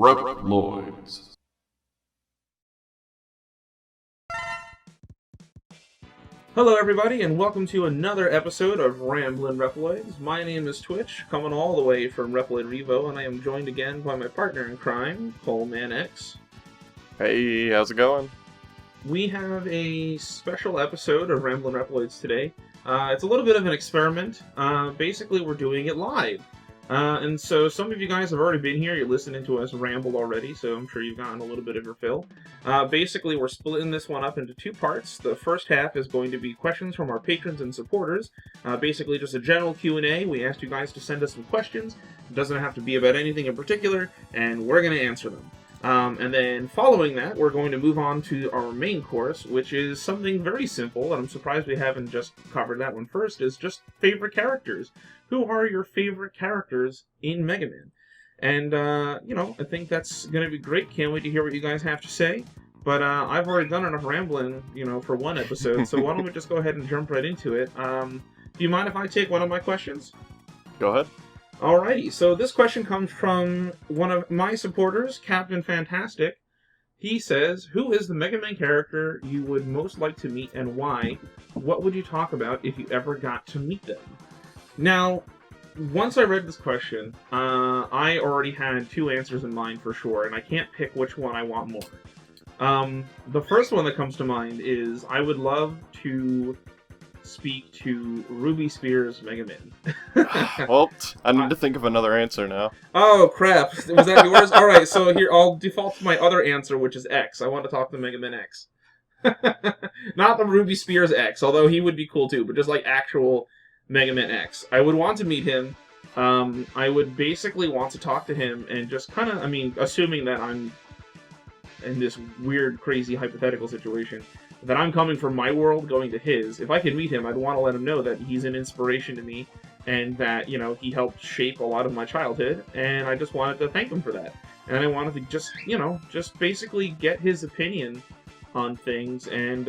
Reploids. Hello everybody, and welcome to another episode of Ramblin Reploids. My name is Twitch, coming all the way from Reploid Revo, and I am joined again by my partner in crime, Coleman X. Hey, how's it going? We have a special episode of Ramblin Reploids today. It's a little bit of an experiment. Basically, we're doing it live. And so some of you guys have already been here. You're listening to us ramble already, so I'm sure you've gotten a little bit of your fill. Basically, we're splitting this one up into two parts. The first half is going to be questions from our patrons and supporters. Basically, just a general Q&A. We asked you guys to send us some questions. It doesn't have to be about anything in particular, and we're going to answer them. And then following that, we're going to move on to our main course, which is something very simple, and I'm surprised we haven't just covered that one first, is just favorite characters. Who are your favorite characters in Mega Man? And, I think that's going to be great. Can't wait to hear what you guys have to say. But I've already done enough rambling, for one episode, so why don't we just go ahead and jump right into it. Do you mind if I take one of my questions? Go ahead. Alrighty, so this question comes from one of my supporters, Captain Fantastic. He says, who is the Mega Man character you would most like to meet and why? What would you talk about if you ever got to meet them? Now, once I read this question, I already had two answers in mind for sure, and I can't pick which one I want more. The first one that comes to mind is I would love to speak to Ruby Spears Mega Man. Well, I need to think of another answer now. Oh, crap. Was that yours? Alright, so here, I'll default to my other answer, which is X. I want to talk to Mega Man X. Not the Ruby Spears X, although he would be cool too, but just like actual Mega Man X. I would want to meet him. I would basically want to talk to him and just kind of, assuming that I'm in this weird, crazy, hypothetical situation, that I'm coming from my world going to his. If I could meet him, I'd want to let him know that he's an inspiration to me and that, he helped shape a lot of my childhood, and I just wanted to thank him for that. And I wanted to just basically get his opinion on things and,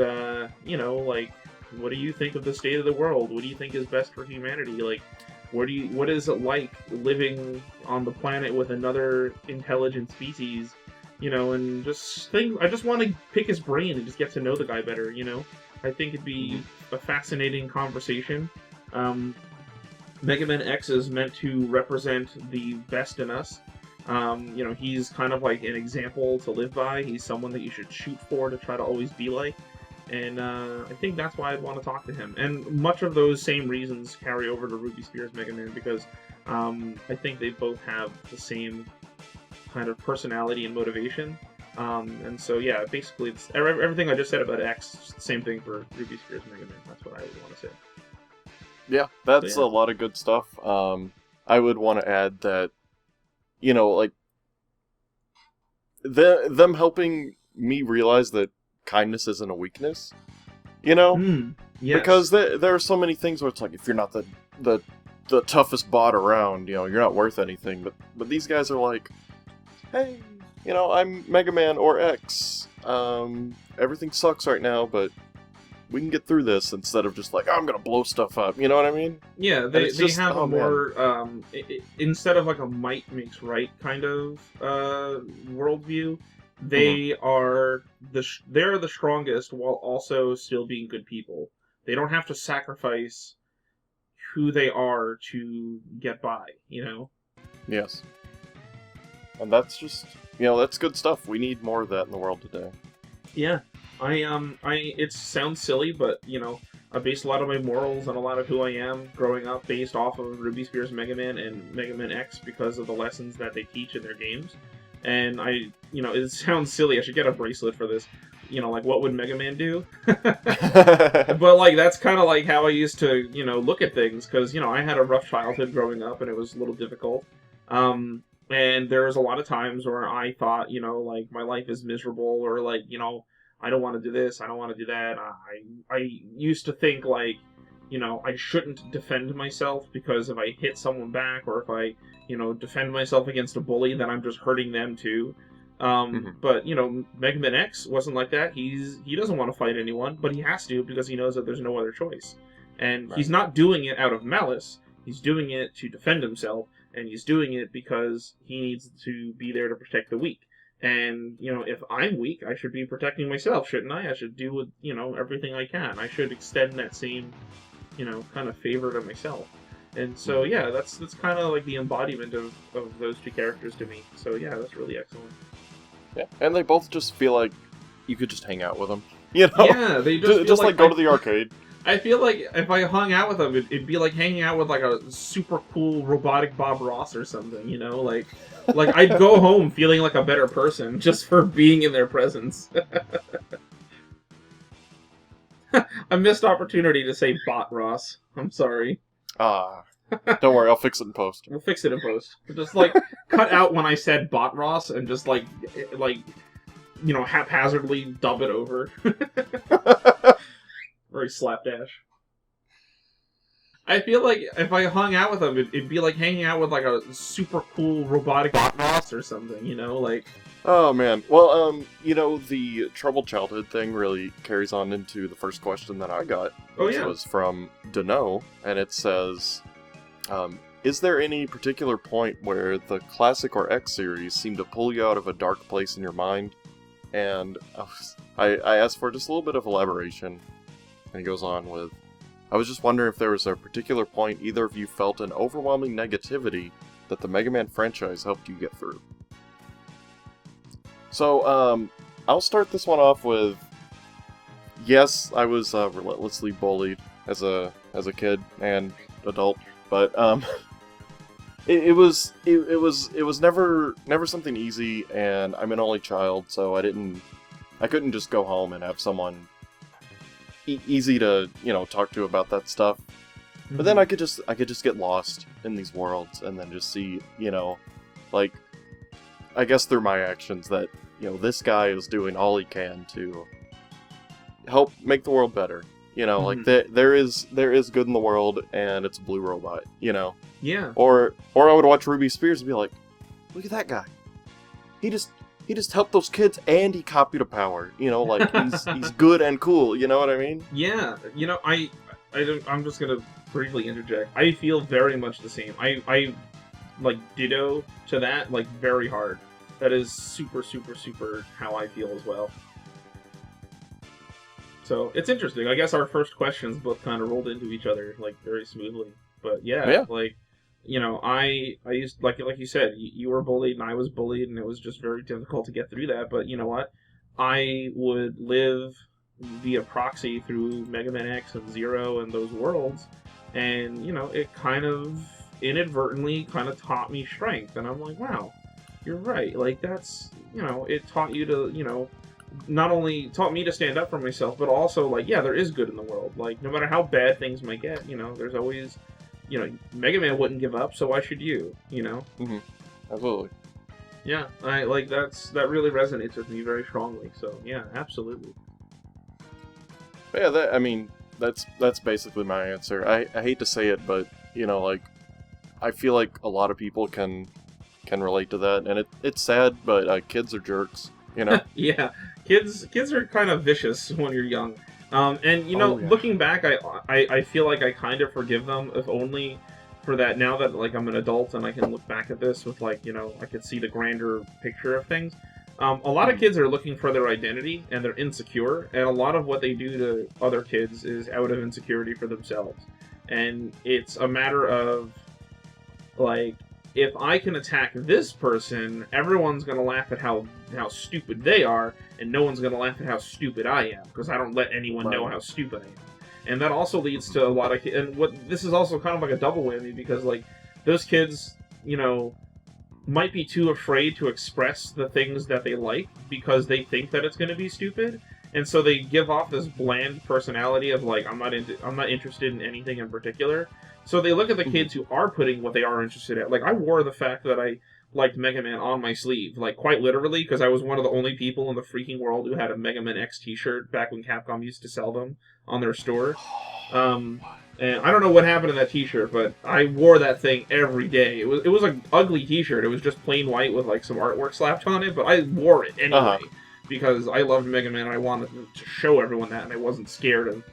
what do you think of the state of the world? What do you think is best for humanity? Like, what is it like living on the planet with another intelligent species? And I just want to pick his brain and just get to know the guy better, I think it'd be a fascinating conversation. Mega Man X is meant to represent the best in us. He's kind of like an example to live by. He's someone that you should shoot for to try to always be like. And I think that's why I'd want to talk to him. And much of those same reasons carry over to Ruby Spears Mega Man, because I think they both have the same kind of personality and motivation. And so, yeah, basically, it's everything I just said about X, same thing for Ruby Spears Mega Man. That's what I would want to say. Yeah, that's a lot of good stuff. I would want to add that, them helping me realize that kindness isn't a weakness, Yes. Because there are so many things where it's like, if you're not the toughest bot around, you're not worth anything, but these guys are like, hey, I'm Mega Man or X, everything sucks right now, but we can get through this, instead of just like, oh, I'm gonna blow stuff up, you know what I mean? Yeah, they have a more, instead of like a might makes right kind of worldview, they are they're the strongest while also still being good people. They don't have to sacrifice who they are to get by, Yes. And that's just, that's good stuff. We need more of that in the world today. Yeah. It sounds silly, but, I base a lot of my morals and a lot of who I am growing up based off of Ruby Spears Mega Man and Mega Man X because of the lessons that they teach in their games. And it sounds silly. I should get a bracelet for this. Like, what would Mega Man do? But, like, that's kind of like how I used to, look at things. Because, I had a rough childhood growing up, and it was a little difficult. And there was a lot of times where I thought, like, my life is miserable, or, like, I don't want to do this, I don't want to do that. I used to think, like, I shouldn't defend myself, because if I hit someone back, or if I, defend myself against a bully, then I'm just hurting them too. But, Mega Man X wasn't like that. He doesn't want to fight anyone, but he has to because he knows that there's no other choice. And he's not doing it out of malice. He's doing it to defend himself. and he's doing it because he needs to be there to protect the weak. And, if I'm weak, I should be protecting myself, shouldn't I? I should do, everything I can. I should extend that same, kind of favor to myself. And so, yeah, that's kind of like the embodiment of those two characters to me. So, yeah, that's really excellent. Yeah, and they both just feel like you could just hang out with them. You know? Yeah, they just like go to the arcade. I feel like if I hung out with them, it'd be like hanging out with like a super cool robotic Bob Ross or something, like I'd go home feeling like a better person just for being in their presence. A missed opportunity to say Bot Ross. I'm sorry. Don't worry, I'll fix it in post. We'll fix it in post. Just cut out when I said Bot Ross and just haphazardly dub it over. Very slapdash. I feel like if I hung out with them, it'd be like hanging out with like a super cool robotic Bot Ross or something, Oh man, well, the troubled childhood thing really carries on into the first question that I got, which was from Deneau, and it says, is there any particular point where the classic or X series seem to pull you out of a dark place in your mind? And I asked for just a little bit of elaboration. And he goes on with, I was just wondering if there was a particular point either of you felt an overwhelming negativity that the Mega Man franchise helped you get through. So, I'll start this one off with, yes, I was relentlessly bullied as a kid and adult, but it was never something easy, and I'm an only child, so I couldn't just go home and have someone easy to, talk to about that stuff. Mm-hmm. But then I could just get lost in these worlds and then just see, I guess through my actions that, this guy is doing all he can to help make the world better. Mm-hmm. There is good in the world, and it's a blue robot, Yeah. Or I would watch Ruby Spears and be like, look at that guy. He just helped those kids and he copied a power. He's good and cool, you know what I mean? Yeah. I'm just gonna briefly interject. I feel very much the same. I ditto to that, very hard. That is super, super, super how I feel as well. So, it's interesting. I guess our first questions both kind of rolled into each other, very smoothly. But yeah. I used, like you said, you were bullied and I was bullied, and it was just very difficult to get through that. But you know what? I would live via proxy through Mega Man X and Zero and those worlds, and, it kind of inadvertently kind of taught me strength. And I'm like, wow, you're right. That's, it taught you to, not only taught me to stand up for myself, but also, there is good in the world. No matter how bad things might get, there's always... Mega Man wouldn't give up, so why should you? Mm-hmm. Absolutely. Yeah, that really resonates with me very strongly. So yeah, absolutely. But yeah, that's basically my answer. I hate to say it, but I feel like a lot of people can relate to that, and it's sad, but kids are jerks. Yeah, kids are kind of vicious when you're young. Looking back, I feel like I kind of forgive them, if only for that. Now that I'm an adult and I can look back at this with I could see the grander picture of things. A lot of kids are looking for their identity and they're insecure, and a lot of what they do to other kids is out of insecurity for themselves. And it's a matter of if I can attack this person, everyone's gonna laugh at how stupid they are, and no one's gonna laugh at how stupid I am, because I don't let anyone know how stupid I am. And that also leads to a lot of and this is also kind of like a double whammy, because those kids, might be too afraid to express the things that they like because they think that it's gonna be stupid, and so they give off this bland personality of I'm not interested in anything in particular. So they look at the kids who are putting what they are interested in. I wore the fact that I liked Mega Man on my sleeve, quite literally, because I was one of the only people in the freaking world who had a Mega Man X t-shirt back when Capcom used to sell them on their store. And I don't know what happened to that t-shirt, but I wore that thing every day. It was an ugly t-shirt. It was just plain white with some artwork slapped on it, but I wore it anyway because I loved Mega Man and I wanted to show everyone that, and I wasn't scared of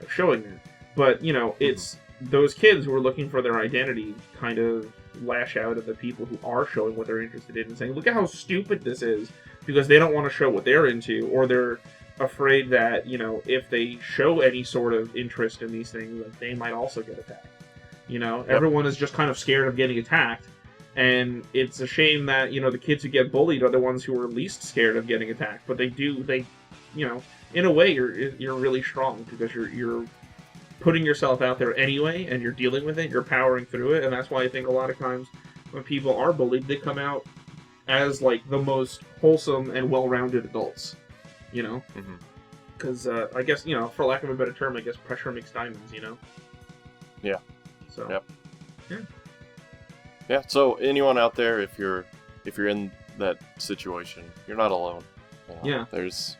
showing that. But, it's those kids who are looking for their identity kind of, lash out at the people who are showing what they're interested in and saying, look at how stupid this is, because they don't want to show what they're into, or they're afraid that, you know, if they show any sort of interest in these things, like, they might also get attacked. You know, everyone is just kind of scared of getting attacked, and it's a shame that, you know, the kids who get bullied are the ones who are least scared of getting attacked, but they, you know, in a way, you're really strong, because you're putting yourself out there anyway, and you're dealing with it, you're powering through it, and that's why I think a lot of times when people are bullied, they come out as, like, the most wholesome and well-rounded adults, you know? Because, I guess, you know, for lack of a better term, I guess pressure makes diamonds, you know? Yeah. So. Yep. Yeah. Yeah, so anyone out there, if you're in that situation, you're not alone. You know, yeah. There's,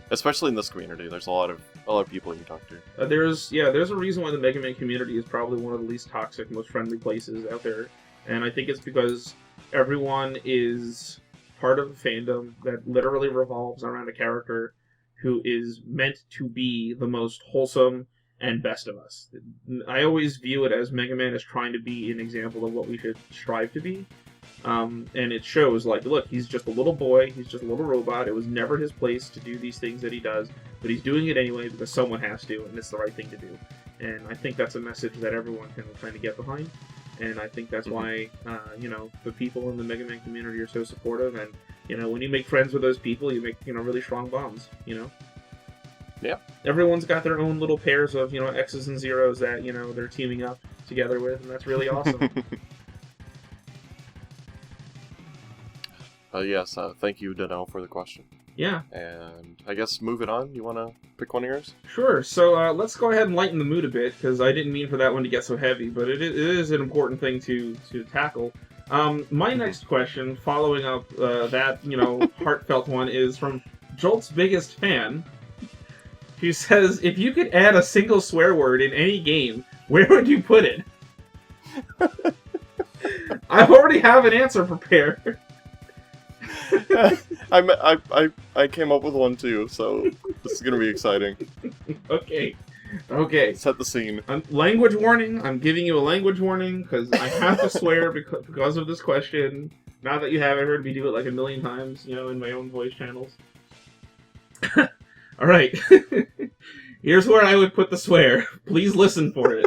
especially in this community, there's a lot of people you can talk to. There's a reason why the Mega Man community is probably one of the least toxic, most friendly places out there, and I think it's because everyone is part of a fandom that literally revolves around a character who is meant to be the most wholesome and best of us. I always view it as Mega Man is trying to be an example of what we should strive to be. And it shows, like, look, he's just a little boy, he's just a little robot, it was never his place to do these things that he does, but he's doing it anyway because someone has to, and it's the right thing to do. And I think that's a message that everyone can kind of get behind, and I think that's why, you know, the people in the Mega Man community are so supportive, and, you know, when you make friends with those people, you make, you know, really strong bonds, you know? Yeah. Everyone's got their own little pairs of, you know, X's and Zeros that, you know, they're teaming up together with, and that's really awesome. Yes, thank you, Deneau, for the question. Yeah. And I guess moving on, you want to pick one of yours? Sure. So let's go ahead and lighten the mood a bit, because I didn't mean for that one to get so heavy, but it is an important thing to tackle. My next question, following up that, you know, heartfelt one, is from Jolt's biggest fan, who says, if you could add a single swear word in any game, where would you put it? I already have an answer prepared. I came up with one too, so this is gonna be exciting. Okay. Set the scene. Language warning. I'm giving you a language warning because I have to swear because of this question. Now that you haven't heard me do it like a million times, you know, in my own voice channels. All right. Here's where I would put the swear. Please listen for it.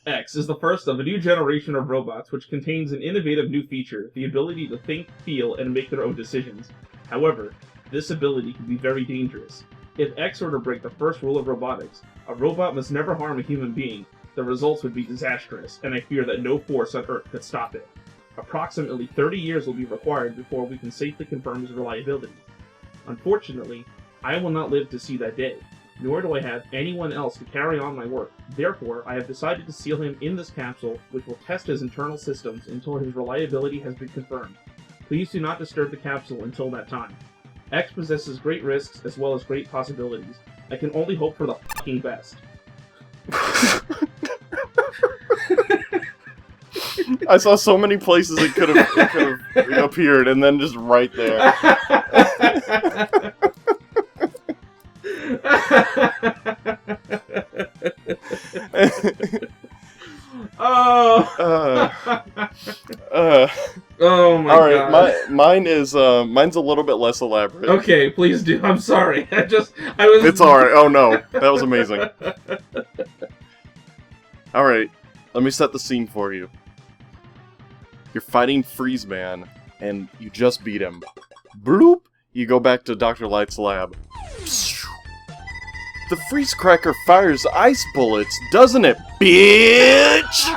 X is the first of a new generation of robots which contains an innovative new feature, the ability to think, feel, and make their own decisions. However, this ability can be very dangerous. If X were to break the first rule of robotics, a robot must never harm a human being, the results would be disastrous, and I fear that no force on Earth could stop it. Approximately 30 years will be required before we can safely confirm his reliability. Unfortunately, I will not live to see that day, nor do I have anyone else to carry on my work. Therefore, I have decided to seal him in this capsule, which will test his internal systems until his reliability has been confirmed. Please do not disturb the capsule until that time. X possesses great risks as well as great possibilities. I can only hope for the fucking best. I saw so many places it could have appeared, and then just right there. Oh my god. Alright, mine's a little bit less elaborate. Okay, please do. I'm sorry. I was... It's alright. Oh no. That was amazing. Alright, let me set the scene for you. You're fighting Freeze Man, and you just beat him. Bloop! You go back to Dr. Light's lab. The Freeze Cracker fires ice bullets, doesn't it, bitch?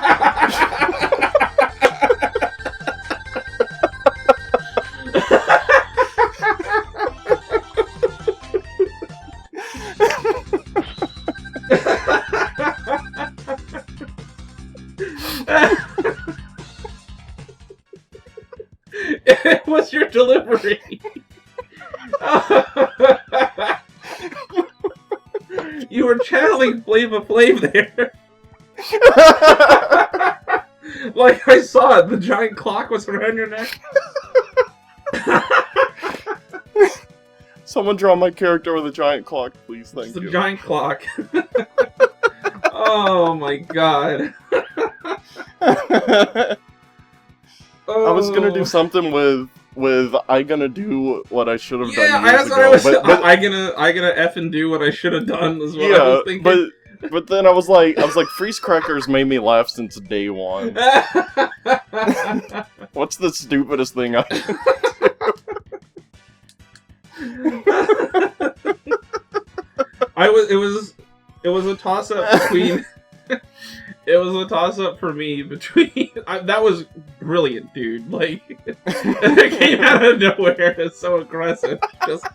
What's your delivery? You were channeling Flava Flav there. Like I saw it, the giant clock was around your neck. Someone draw my character with a giant clock, please. Thank you. It's a giant clock. Oh my god. I was gonna do Oh. something with I gonna do what I should have Yeah, done years that's ago. what I was. but I gonna F and do what I should have done. Is what I yeah, was thinking. but then I was like, freeze crackers made me laugh since day one. What's the stupidest thing I can It was a toss up between. It was a toss up for me between. That was brilliant, dude. Like, it came out of nowhere. It's so aggressive. Just.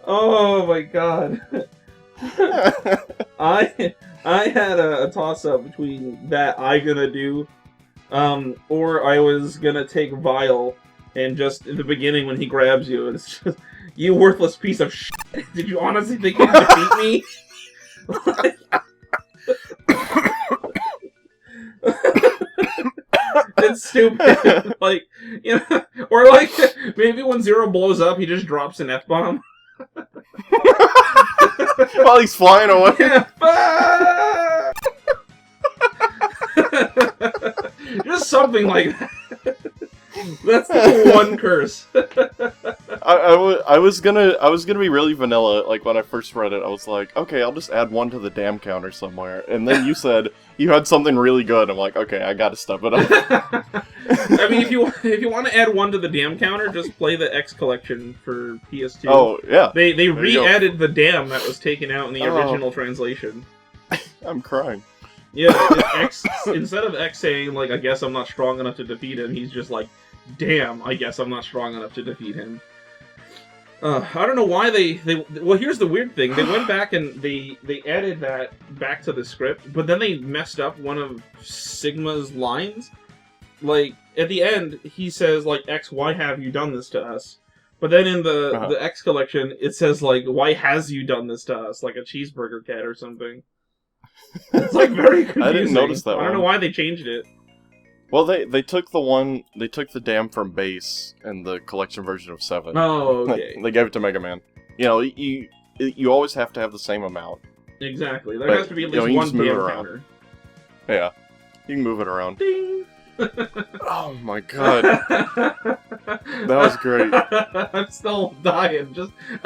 Oh my god. I had a toss up between that I gonna do, or I was gonna take Vile, and just in the beginning when he grabs you, it's just you worthless piece of shit. Did you honestly think you could defeat me? It's stupid. Like, you know, or like maybe when Zero blows up, he just drops an F-bomb. while he's flying away. Yeah. Just something like that. That's the one curse. I was gonna be really vanilla. Like when I first read it, I was like, okay, I'll just add 1 to the damn counter somewhere. And then you said you had something really good. I'm like, okay, I gotta step it up. I mean, if you want to add 1 to the dam counter, just play the X collection for PS2. Oh yeah, they re-added the dam that was taken out in the Oh. original translation. I'm crying. Yeah, X instead of X saying like, I guess I'm not strong enough to defeat him, he's just like, damn, I guess I'm not strong enough to defeat him. I don't know why they well, here's the weird thing. They went back and they added that back to the script, but then they messed up one of Sigma's lines. Like, at the end, he says, like, X, why have you done this to us? But then in the X collection, it says, like, why has you done this to us? Like a cheeseburger cat or something. It's, like, very confusing. I didn't notice that I don't know why they changed it. Well, they took the dam from base in the collection version of 7. Oh, okay. They gave it to Mega Man. You know, you always have to have the same amount. Exactly. There But, has to be at you know, least you one just move it dam around. counter. Yeah, you can move it around. Ding! Oh my god, that was great. I'm still dying.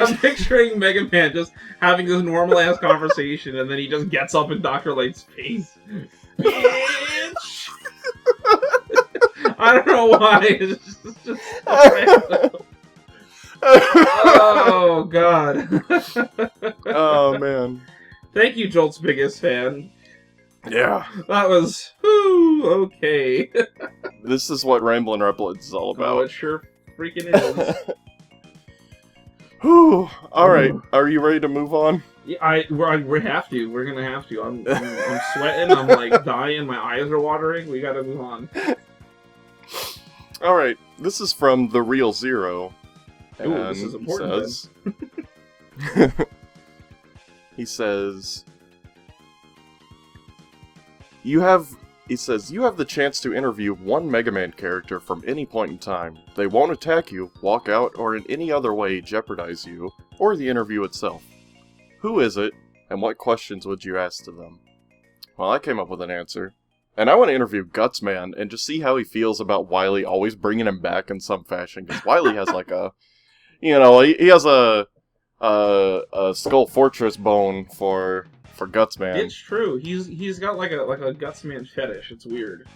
I'm picturing Mega Man just having this normal ass conversation, and then he just gets up in Dr. Light's face. Bitch! I don't know why. It's just random. Oh god. Oh man. Thank you, Jolt's biggest fan. Yeah. That was okay. This is what Ramblin Reploids is all Oh, about. it sure freaking is. Whew. Alright, are you ready to move on? Yeah, we have to. We're gonna have to. I'm sweating. I'm like dying. My eyes are watering. We gotta move on. Alright, this is from The Real Zero. Ooh, And this is important. He says, you have the chance to interview one Mega Man character from any point in time. They won't attack you, walk out, or in any other way jeopardize you, or the interview itself. Who is it, and what questions would you ask to them? Well, I came up with an answer. And I want to interview Gutsman and just see how he feels about Wily always bringing him back in some fashion. Because Wily has like a, you know, he has a Skull Fortress bone for Gutsman. It's true. He's got like a Gutsman fetish. It's weird.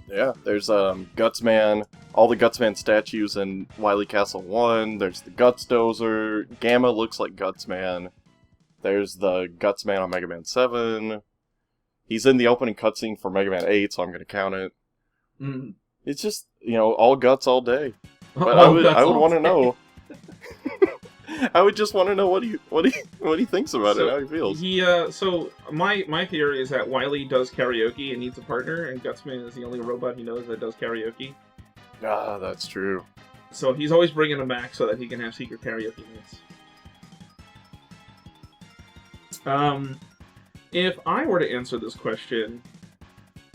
Yeah, there's Gutsman, all the Gutsman statues in Wily Castle 1. There's the Guts Dozer. Gamma looks like Gutsman. There's the Gutsman on Mega Man 7. He's in the opening cutscene for Mega Man 8, so I'm going to count it. Mm. It's just, you know, all guts all day. But All I guts would all want to day. know. I would just want to know what he thinks about it, how he feels. So my theory is that Wily does karaoke and needs a partner, and Gutsman is the only robot he knows that does karaoke. Ah, that's true. So he's always bringing him back so that he can have secret karaoke nights. If I were to answer this question,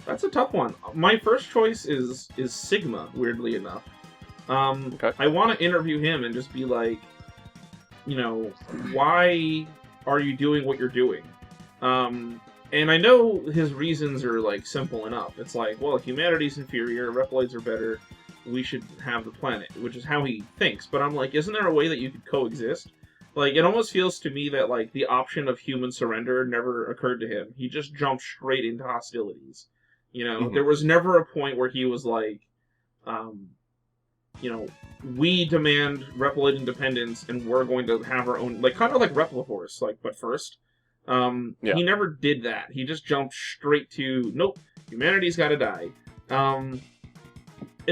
that's a tough one. My first choice is Sigma, weirdly enough. Okay. I want to interview him and just be like, you know, why are you doing what you're doing? And I know his reasons are, like, simple enough. It's like, well, humanity's inferior, Reploids are better, we should have the planet, which is how he thinks. But I'm like, isn't there a way that you could coexist? Like, it almost feels to me that, like, the option of human surrender never occurred to him. He just jumped straight into hostilities. You know, there was never a point where he was like, you know, we demand Reploid independence and we're going to have our own, like, kind of like Repliforce, like, but first. He never did that. He just jumped straight to, nope, humanity's gotta die. And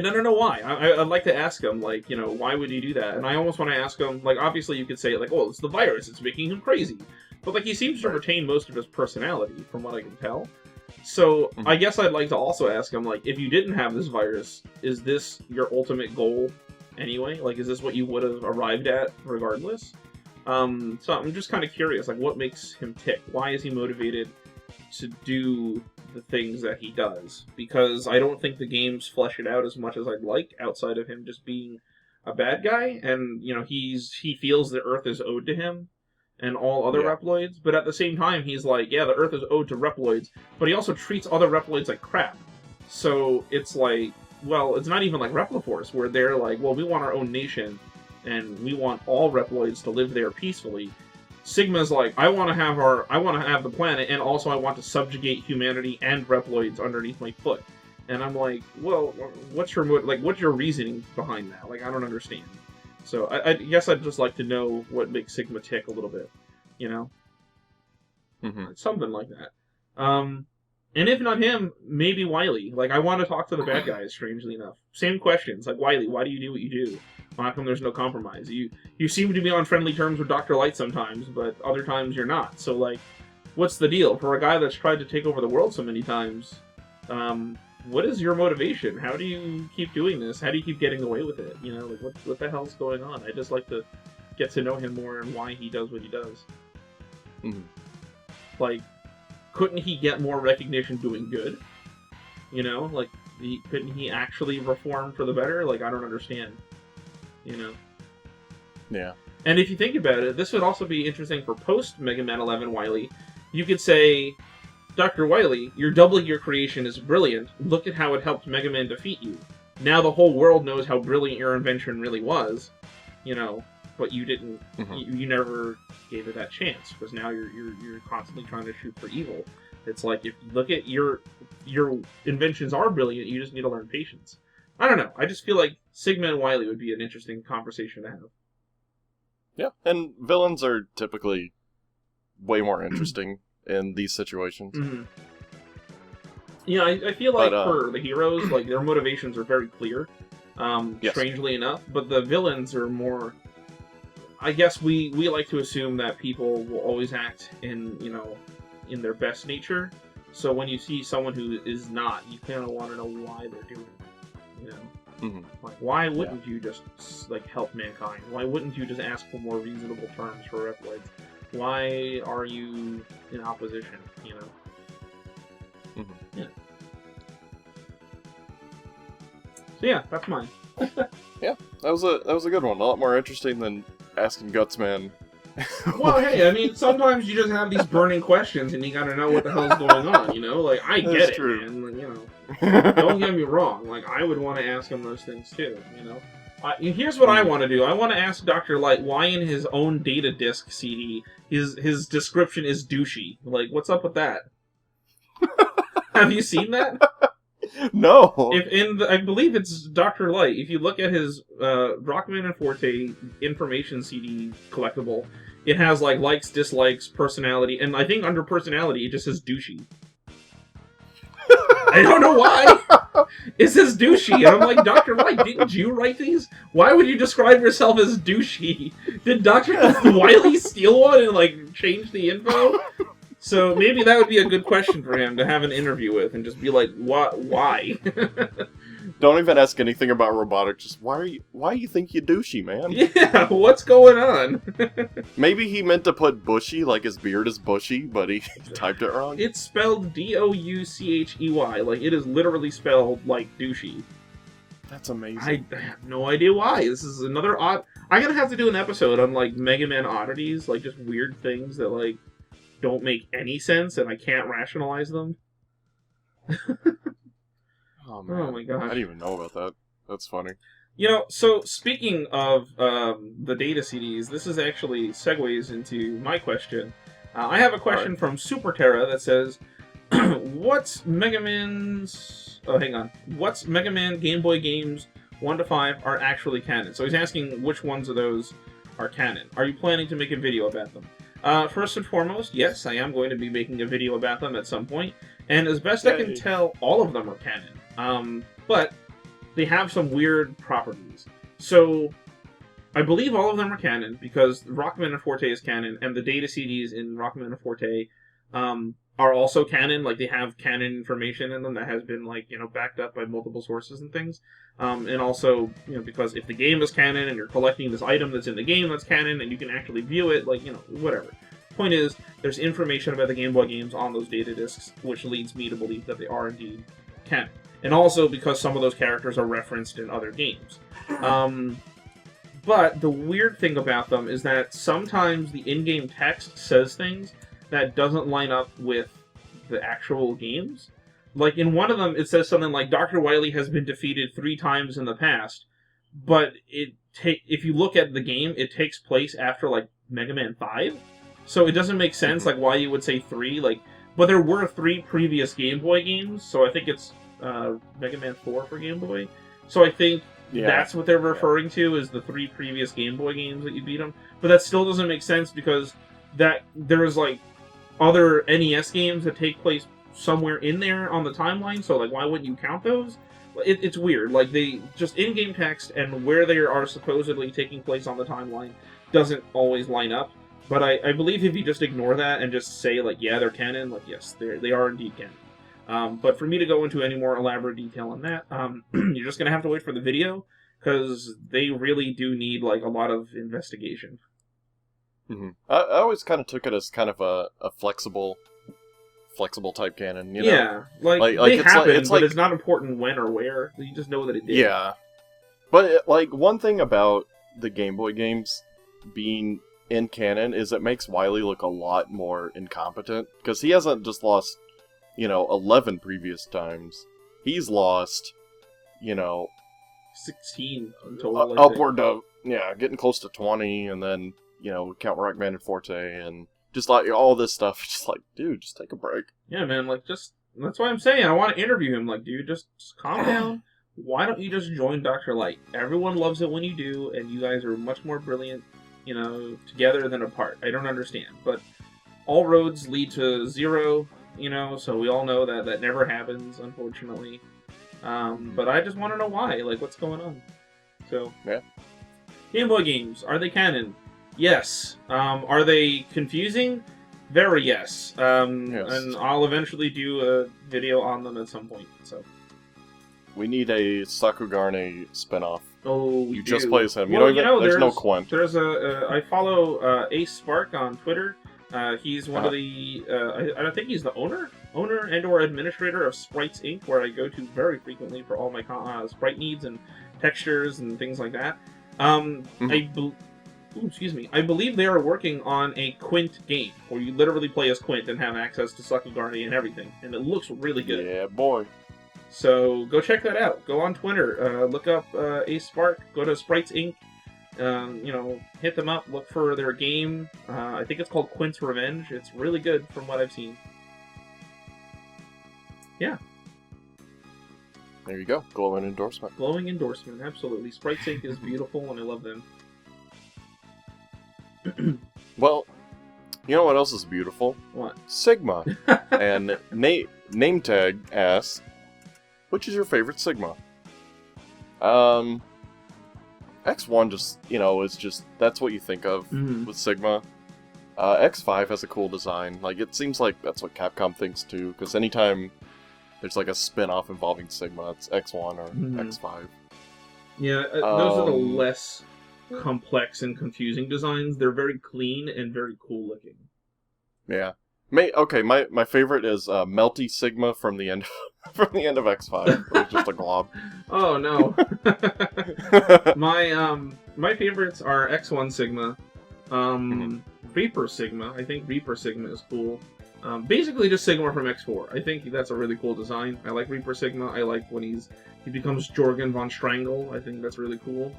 I don't know why. I'd like to ask him, like, you know, why would he do that? And I almost want to ask him, like, obviously you could say, like, oh, it's the virus, it's making him crazy. But, like, he seems to retain most of his personality, from what I can tell. So, I guess I'd like to also ask him, like, if you didn't have this virus, is this your ultimate goal anyway? Like, is this what you would have arrived at regardless? So I'm just kind of curious, like, what makes him tick? Why is he motivated to do the things that he does? Because I don't think the games flesh it out as much as I'd like, outside of him just being a bad guy, and, you know, he feels the Earth is owed to him, and all other Reploids, but at the same time, he's like, yeah, the Earth is owed to Reploids, but he also treats other Reploids like crap. So it's like, well, it's not even like Repliforce, where they're like, well, we want our own nation, and we want all Reploids to live there peacefully. Sigma's like, I want to have the planet, and also I want to subjugate humanity and Reploids underneath my foot. And I'm like, well, what's your reasoning behind that? Like, I don't understand. So I guess I'd just like to know what makes Sigma tick a little bit, you know? Something like that. And if not him, maybe Wily. Like, I want to talk to the bad guys, strangely enough. Same questions, like, Wily, why do you do what you do? How come there's no compromise? You seem to be on friendly terms with Dr. Light sometimes, but other times you're not. So, like, what's the deal? For a guy that's tried to take over the world so many times, what is your motivation? How do you keep doing this? How do you keep getting away with it? You know, like, what the hell's going on? I just like to get to know him more and why he does what he does. Like, couldn't he get more recognition doing good? You know, like, couldn't he actually reform for the better? Like, I don't understand. You know? Yeah. And if you think about it, this would also be interesting for post-Mega Man 11 Wily. You could say, Dr. Wily, your doubling your creation is brilliant. Look at how it helped Mega Man defeat you. Now the whole world knows how brilliant your invention really was. You know, but you didn't. You never gave it that chance, because now you're constantly trying to shoot for evil. It's like, if you look at your inventions are brilliant, you just need to learn patience. I don't know. I just feel like Sigma and Wily would be an interesting conversation to have. Yeah, and villains are typically way more interesting in these situations. Yeah, I feel like for the heroes, like, their motivations are very clear, strangely enough, but the villains are more... I guess we like to assume that people will always act in, you know, in their best nature, so when you see someone who is not, you kind of want to know why they're doing it. You know, like, why wouldn't you just, like, help mankind? Why wouldn't you just ask for more reasonable terms for Reploids? Why are you in opposition? You know. Yeah. So yeah, that's mine. Yeah, that was a good one. A lot more interesting than asking Gutsman. Well, hey, I mean, sometimes you just have these burning questions, and you gotta know what the hell's going on. You know, like, I get it, man. You know. Don't get me wrong, like, I would want to ask him those things too, you know? Here's what I want to do. I want to ask Dr. Light why in his own data disk CD, his description is douchey. Like, what's up with that? Have you seen that? No! I believe it's Dr. Light. If you look at his Rockman and Forte information CD collectible, it has, like, likes, dislikes, personality, and I think under personality it just says douchey. I don't know why. It says douchey, and I'm like, Dr. Light, didn't you write these? Why would you describe yourself as douchey? Did Dr. Wily steal one and, like, change the info? So maybe that would be a good question for him to have an interview with, and just be like, why? Don't even ask anything about robotics. Just why you think you douchey, man? Yeah, what's going on? Maybe he meant to put bushy, like his beard is bushy, but he typed it wrong. It's spelled Douchey. Like, it is literally spelled like douchey. That's amazing. I have no idea why. This is another odd... I'm gonna have to do an episode on, like, Mega Man oddities, like, just weird things that, like, don't make any sense, and I can't rationalize them. Oh man! Oh my gosh! I didn't even know about that. That's funny. You know, so speaking of the data CDs, this is actually segues into my question. I have a question from Super Terra that says, "What's Mega Man's? Oh, hang on. What's Mega Man Game Boy games 1 to 5 are actually canon?" So he's asking which ones of those are canon. Are you planning to make a video about them? First and foremost, yes, I am going to be making a video about them at some point, and as best I can tell, all of them are canon. But they have some weird properties. So, I believe all of them are canon, because Rockman and Forte is canon, and the data CDs in Rockman and Forte are also canon. Like, they have canon information in them that has been, like, you know, backed up by multiple sources and things. And also, you know, because if the game is canon and you're collecting this item that's in the game that's canon and you can actually view it, like, you know, whatever. Point is, there's information about the Game Boy games on those data discs, which leads me to believe that they are indeed canon. And also because some of those characters are referenced in other games. But the weird thing about them is that sometimes the in-game text says things that doesn't line up with the actual games. Like, in one of them, it says something like, Dr. Wily has been defeated 3 times in the past, but if you look at the game, it takes place after, like, Mega Man 5. So it doesn't make sense, like, why you would say 3, like... But there were 3 previous Game Boy games, so I think it's Mega Man 4 for Game Boy. So I think that's what they're referring to, is the 3 previous Game Boy games that you beat them. But that still doesn't make sense, because there's, like, other NES games that take place somewhere in there on the timeline, so, like, why wouldn't you count those? It's weird. Like, they just in-game text and where they are supposedly taking place on the timeline doesn't always line up. But I believe if you just ignore that and just say, like, yeah, they're canon, like, yes, they are indeed canon. But for me to go into any more elaborate detail on that, you're just going to have to wait for the video, because they really do need, like, a lot of investigation. Mm-hmm. I always kind of took it as kind of a flexible type canon, you know? Yeah, like they happen, but it's not important when or where. You just know that it did. Yeah. But, like, one thing about the Game Boy games being in canon is it makes Wily look a lot more incompetent, because he hasn't just lost, 11 previous times. He's lost, 16 until upward of, getting close to 20, and then, count Rockman and Forte, and just like all this stuff, just like, dude, just take a break. Yeah, man, like, that's why I'm saying I want to interview him. Like, dude, just calm down. Why don't you just join Dr. Light? Everyone loves it when you do, and you guys are much more brilliant, together than apart. I don't understand, but all roads lead to zero, so we all know that never happens, unfortunately. But I just want to know why, like, what's going on. So, yeah. Game Boy games, are they canon? Yes. Are they confusing? Very yes. Yes. And I'll eventually do a video on them at some point, so. We need a Sakugarne spinoff. Oh, you just play as him. Well, there's no Quint. There's I follow Ace Spark on Twitter. He's one of the, I think he's the owner and or administrator of Sprites Inc., where I go to very frequently for all my sprite needs and textures and things like that. I believe they are working on a Quint game, where you literally play as Quint and have access to Sakugarne and everything, and it looks really good. Yeah, boy. So go check that out. Go on Twitter, look up Ace Spark, go to Sprites Inc., hit them up, look for their game. I think it's called Quint's Revenge. It's really good from what I've seen. Yeah. There you go. Glowing endorsement. Glowing endorsement, absolutely. Sprites Inc. is beautiful, and I love them. Well, you know what else is beautiful? What? Sigma. And name tag asks, which is your favorite Sigma? X1 just, is just, that's what you think of with Sigma. X5 has a cool design. Like, it seems like that's what Capcom thinks too, because anytime there's like a spin-off involving Sigma, it's X1 or X5. Yeah, those are the less complex and confusing designs. They're very clean and very cool looking. Yeah. My favorite is Melty Sigma from the end of X5. It's just a glob. Oh no. My favorites are X1 Sigma, Reaper Sigma. I think Reaper Sigma is cool. Basically just Sigma from X4. I think that's a really cool design. I like Reaper Sigma. I like when he becomes Jorgen von Strangle. I think that's really cool.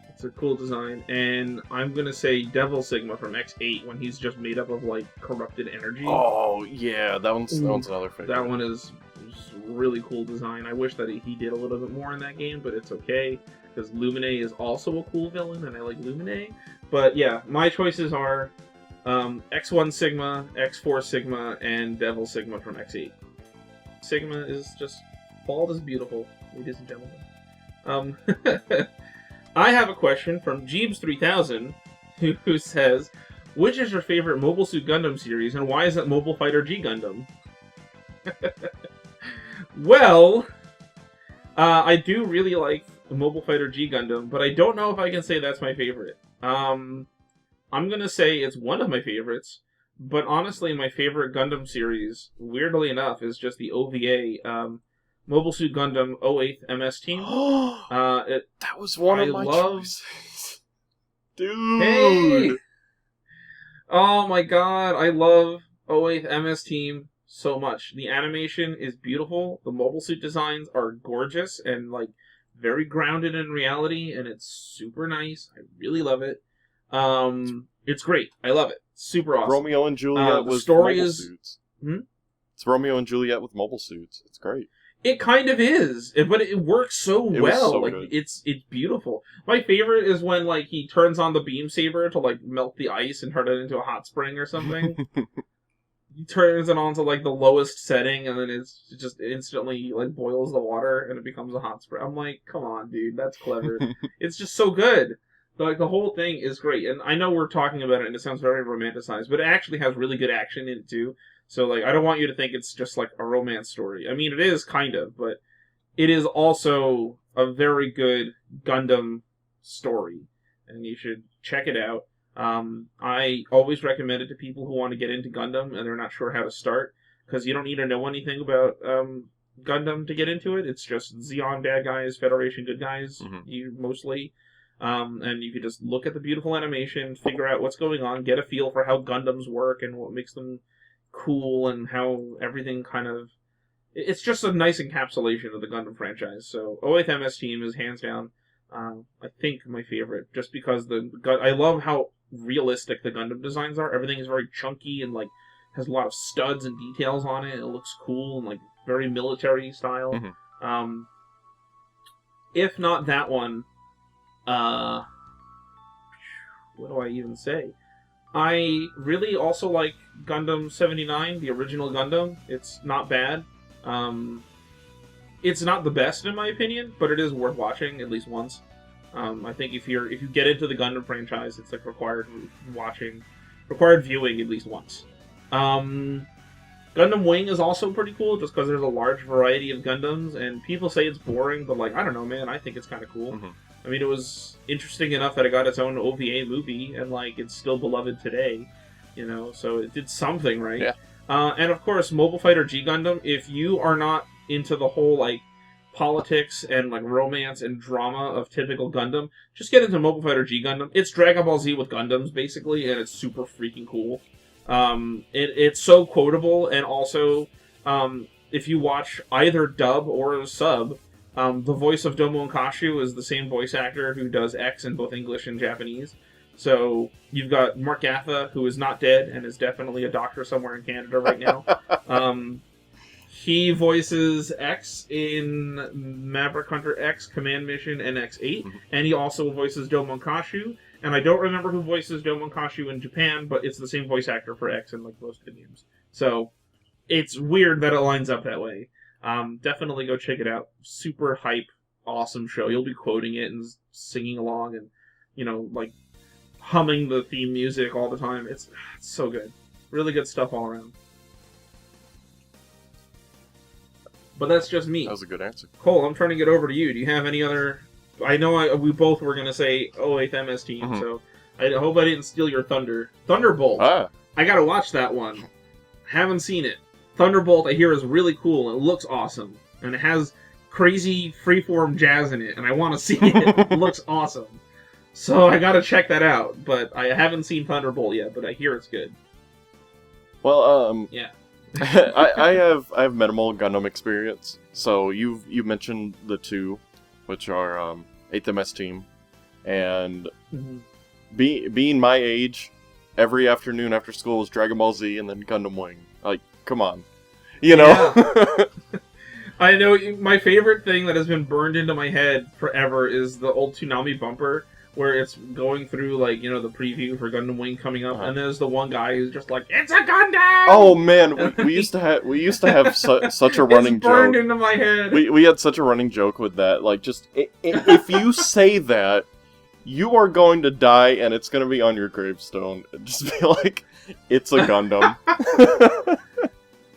It's a cool design. And I'm gonna say Devil Sigma from X8 when he's just made up of like corrupted energy. Oh yeah, that one's another favorite. That one is a really cool design. I wish that he did a little bit more in that game, but it's okay because Lumine is also a cool villain, and I like Lumine. But yeah, my choices are X1 Sigma, X4 Sigma, and Devil Sigma from X8. Sigma is just bald is beautiful, ladies and gentlemen. I have a question from Jeebs3000 who says, which is your favorite Mobile Suit Gundam series, and why is it Mobile Fighter G Gundam? Well, I do really like Mobile Fighter G Gundam, but I don't know if I can say that's my favorite. I'm gonna say it's one of my favorites, but honestly, my favorite Gundam series, weirdly enough, is just the OVA, Mobile Suit Gundam 08th MS Team. That was one of my choices. Dude! Hey! Oh my god, I love 08th MS Team so much. The animation is beautiful, the mobile suit designs are gorgeous, and like very grounded in reality, and it's super nice. I really love it. It's great. I love it. Super awesome. Romeo and Juliet with mobile suits. It's Romeo and Juliet with mobile suits. It's great. It kind of is, but it works so well. So like good. it's beautiful. My favorite is when like he turns on the beam saber to like melt the ice and turn it into a hot spring or something. He turns it on to like the lowest setting, and then it just instantly like boils the water and it becomes a hot spring. I'm like, come on, dude, that's clever. It's just so good. Like the whole thing is great, and I know we're talking about it and it sounds very romanticized, but it actually has really good action in it too. So like, I don't want you to think it's just like a romance story. I mean, it is kind of, but it is also a very good Gundam story, and you should check it out. I always recommend it to people who want to get into Gundam and they're not sure how to start, because you don't need to know anything about Gundam to get into it. It's just Zeon bad guys, Federation good guys, you mostly. And you could just look at the beautiful animation, figure out what's going on, get a feel for how Gundams work and what makes them cool, and how everything kind of... It's just a nice encapsulation of the Gundam franchise. So 08th MS Team is hands down, I think, my favorite, just because I love how realistic the Gundam designs are. Everything is very chunky and like has a lot of studs and details on it. It looks cool and like very military style. If not that one, what do I even say? I really also like Gundam 79, the original Gundam. It's not bad. It's not the best in my opinion, but it is worth watching at least once. I think if you get into the Gundam franchise, it's like required viewing at least once. Gundam Wing is also pretty cool, just because there's a large variety of Gundams, and people say it's boring, but like, I don't know, man, I think it's kind of cool. I mean, it was interesting enough that it got its own OVA movie, and like, it's still beloved today, you know, so it did something right. Yeah. And of course, Mobile Fighter G Gundam, if you are not into the whole like politics and like romance and drama of typical Gundam, just get into Mobile Fighter G Gundam. It's Dragon Ball Z with Gundams, basically, and it's super freaking cool. It's so quotable, and also, if you watch either dub or sub, the voice of Domon Kashu is the same voice actor who does X in both English and Japanese. So you've got Mark Gatha, who is not dead and is definitely a doctor somewhere in Canada right now. He voices X in Maverick Hunter X, Command Mission, and X8, and he also voices Domon Kashu. And I don't remember who voices Domon Kashu in Japan, but it's the same voice actor for X in like most of the games. So it's weird that it lines up that way. Definitely go check it out. Super hype, awesome show. You'll be quoting it and singing along, and you know, like humming the theme music all the time. It's so good. Really good stuff all around. But that's just me. That was a good answer. Cole, I'm trying to get over to you. Do you have any other... I know we both were going to say 08th MS Team, so I hope I didn't steal your thunder. Thunderbolt. I got to watch that one. Haven't seen it. Thunderbolt, I hear, is really cool, and it looks awesome. And it has crazy freeform jazz in it, and I want to see it. It looks awesome. So I gotta check that out, but I haven't seen Thunderbolt yet, but I hear it's good. Well, Yeah. I have minimal Gundam experience. So you mentioned the two, which are 8th MS Team, and being my age, every afternoon after school was Dragon Ball Z and then Gundam Wing. Like, come on, you know. Yeah. I know my favorite thing that has been burned into my head forever is the old Toonami bumper where it's going through, like, you know, the preview for Gundam Wing coming up, and there's the one guy who's just like, "It's a Gundam!" Oh man, we used to have such a running it's burned joke. into my head. We had such a running joke with that. Like, just if you say that, you are going to die, and it's going to be on your gravestone. Just be like, "It's a Gundam."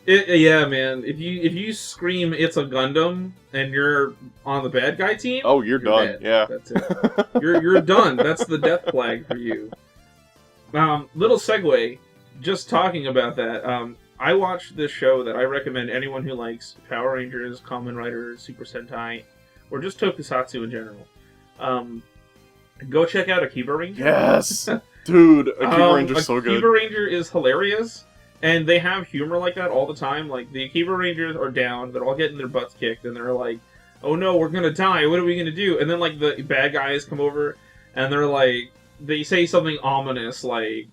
Yeah, man. If you scream "It's a Gundam" and you're on the bad guy team, oh, you're done. Dead. Yeah, that's it. You're done. That's the death flag for you. Little segue. Just talking about that. I watched this show that I recommend anyone who likes Power Rangers, Kamen Rider, Super Sentai, or just Tokusatsu in general. Go check out Akiba Ranger. Yes, dude, Akiba Ranger's so good. Akiba Ranger is hilarious. And they have humor like that all the time. Like, the Akiba Rangers are down, they're all getting their butts kicked, and they're like, "Oh no, we're gonna die, what are we gonna do?" And then, like, the bad guys come over, and they're like, they say something ominous, like,